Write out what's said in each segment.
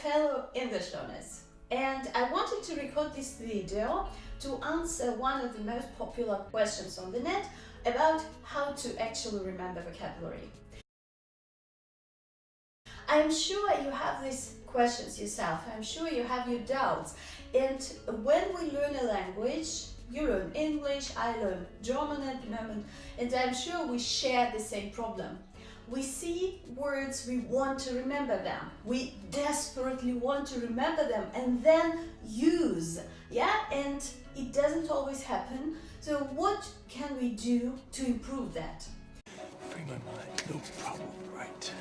fellow English learners, and I wanted to record this video to answer one of the most popular questions on the net about how to actually remember vocabulary. I'm sure you have these questions yourself, I'm sure you have your doubts, and when we learn a language, you learn English, I learn German at the moment, and I'm sure we share the same problem. We see words, we want to remember them, we desperately want to remember them and then use, and it doesn't always happen. So what can we do to improve that? Free my mind, no problem, right?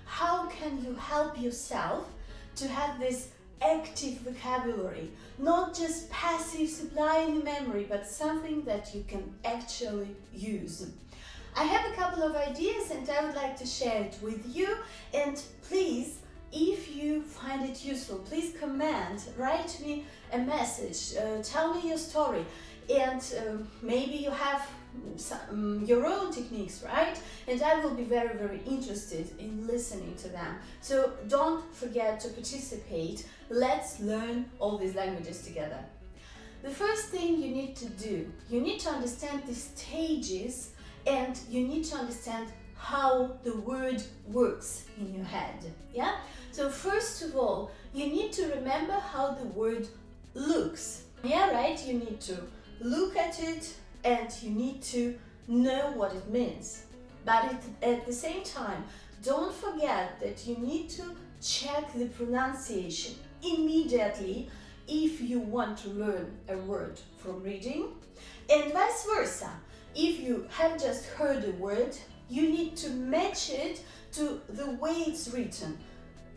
How can you help yourself to have this active vocabulary, not just passive supplying memory, but something that you can actually use? I have a couple of ideas and I would like to share it with you, and please, if you find it useful, please comment, write me a message, tell me your story, and maybe you have your own techniques, right? And I will be very, very interested in listening to them. So don't forget to participate. Let's learn all these languages together. The first thing you need to do, you need to understand the stages and you need to understand how the word works in your head, So first of all, you need to remember how the word looks, right? You need to look at it and you need to know what it means. But at the same time, don't forget that you need to check the pronunciation immediately if you want to learn a word from reading, and vice versa. If you have just heard a word, you need to match it to the way it's written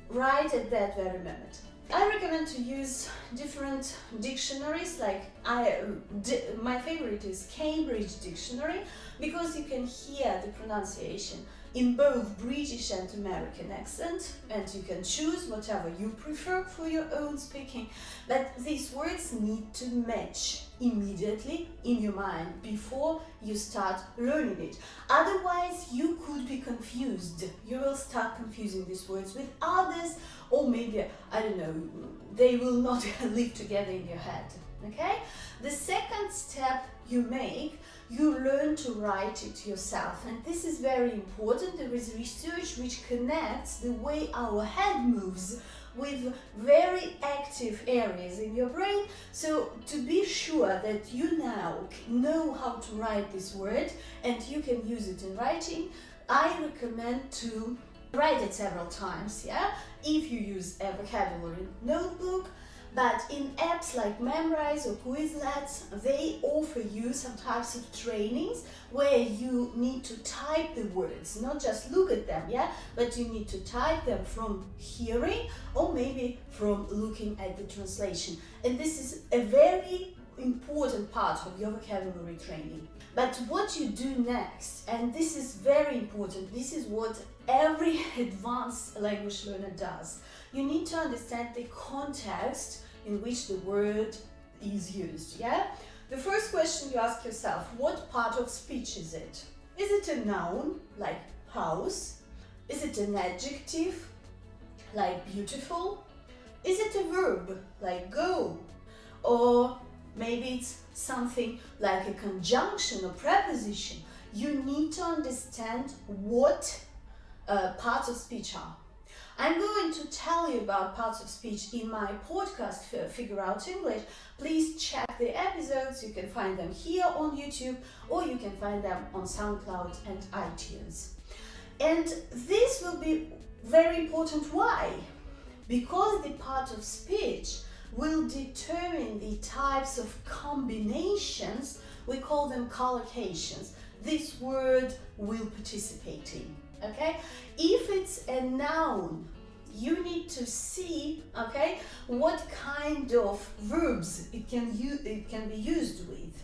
right at that very moment. I recommend to use different dictionaries, like my favorite is Cambridge Dictionary, because you can hear the pronunciation in both British and American accent, and you can choose whatever you prefer for your own speaking, but these words need to match immediately in your mind before you start learning it. Otherwise, you could be confused. You will start confusing these words with others, or maybe, I don't know, they will not live together in your head, okay? The second step you make, you learn to write it yourself, and this is very important. There is research which connects the way our head moves with very active areas in your brain. So to be sure that you now know how to write this word and you can use it in writing, I recommend to write it several times, if you use a vocabulary notebook. But in apps like Memrise or Quizlet, they offer you some types of trainings where you need to type the words, not just look at them, but you need to type them from hearing or maybe from looking at the translation. And this is a very important part of your vocabulary training. But what you do next, and this is very important, this is what every advanced language learner does. You need to understand the context in which the word is used, The first question you ask yourself, what part of speech is it? Is it a noun, like house? Is it an adjective, like beautiful? Is it a verb, like go? Or maybe it's something like a conjunction or preposition. You need to understand what parts of speech are. I'm going to tell you about parts of speech in my podcast, Figure Out English. Please check the episodes. You can find them here on YouTube, or you can find them on SoundCloud and iTunes. And this will be very important. Why? Because the part of speech will determine the types of combinations, we call them collocations, this word will participate in. Okay, if it's a noun, you need to see, what kind of verbs it can be used with.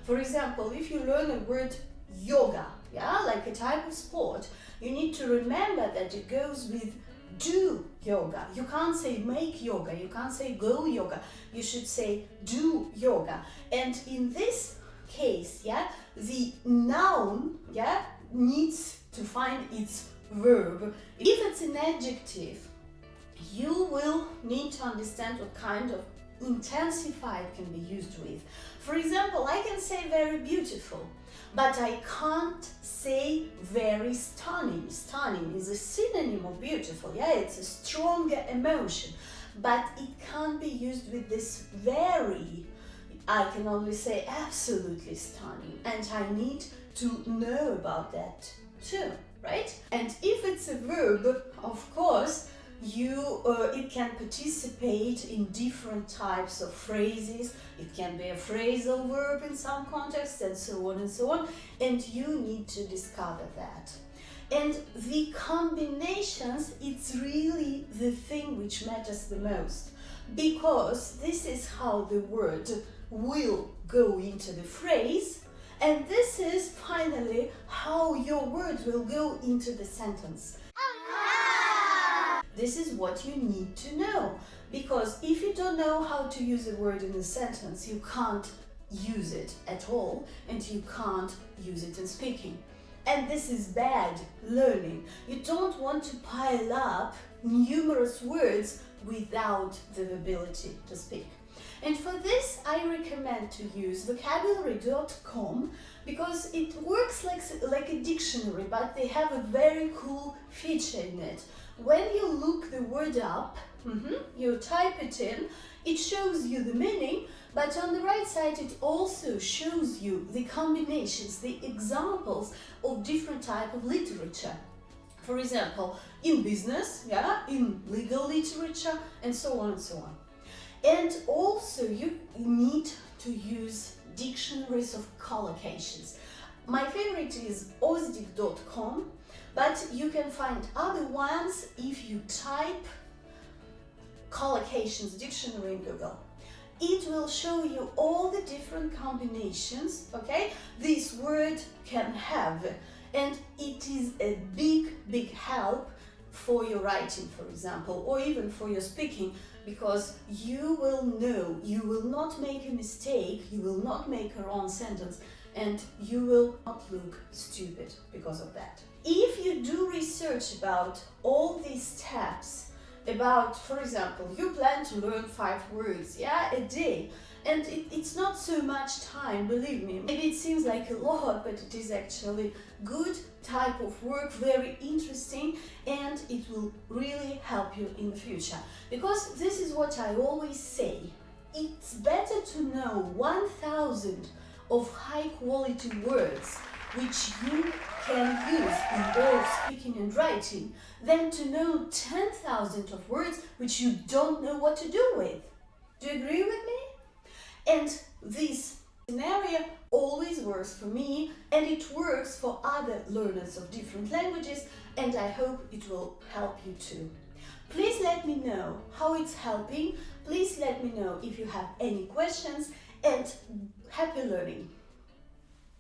For example, if you learn a word yoga, like a type of sport, you need to remember that it goes with do yoga. You can't say make yoga, you can't say go yoga, you should say do yoga. And in this case, the noun, needs to find its verb. If it's an adjective, you will need to understand what kind of intensifier can be used with. For example, I can say very beautiful, but I can't say very stunning. Stunning is a synonym of beautiful, yeah, it's a stronger emotion, but it can't be used with this very. I can only say absolutely stunning, and I need to know about that too, right? And if it's a verb, of course, it can participate in different types of phrases. It can be a phrasal verb in some contexts, and so on and so on, and you need to discover that. And the combinations, it's really the thing which matters the most, because this is how the word will go into the phrase, and this is finally how your word will go into the sentence. This is what you need to know, because if you don't know how to use a word in a sentence, you can't use it at all, and you can't use it in speaking. And this is bad learning. You don't want to pile up numerous words without the ability to speak. And for this, I recommend to use vocabulary.com, because it works like a dictionary, but they have a very cool feature in it. When you look the word up, you type it in, it shows you the meaning, but on the right side it also shows you the combinations, the examples of different type of literature. For example, in business, yeah, in legal literature, and so on and so on. And also you need to use dictionaries of collocations. My favorite is ausdic.com, but you can find other ones if you type collocations dictionary in Google. It will show you all the different combinations, okay, this word can have, and it is a big help for your writing, for example, or even for your speaking, because you will know, you will not make a mistake, you will not make a wrong sentence, and you will not look stupid because of that. If you do research about all these steps, about, for example, you plan to learn 5 words, yeah, a day, and it's not so much time, believe me. Maybe it seems like a lot, but it is actually good type of work, very interesting, and it will really help you in the future. Because this is what I always say, it's better to know 1,000 of high quality words which you can use in both speaking and writing, than to know 10,000 of words which you don't know what to do with. Do you agree with me? And this scenario always works for me, and it works for other learners of different languages, and I hope it will help you too. Please let me know how it's helping. Please let me know if you have any questions, and happy learning!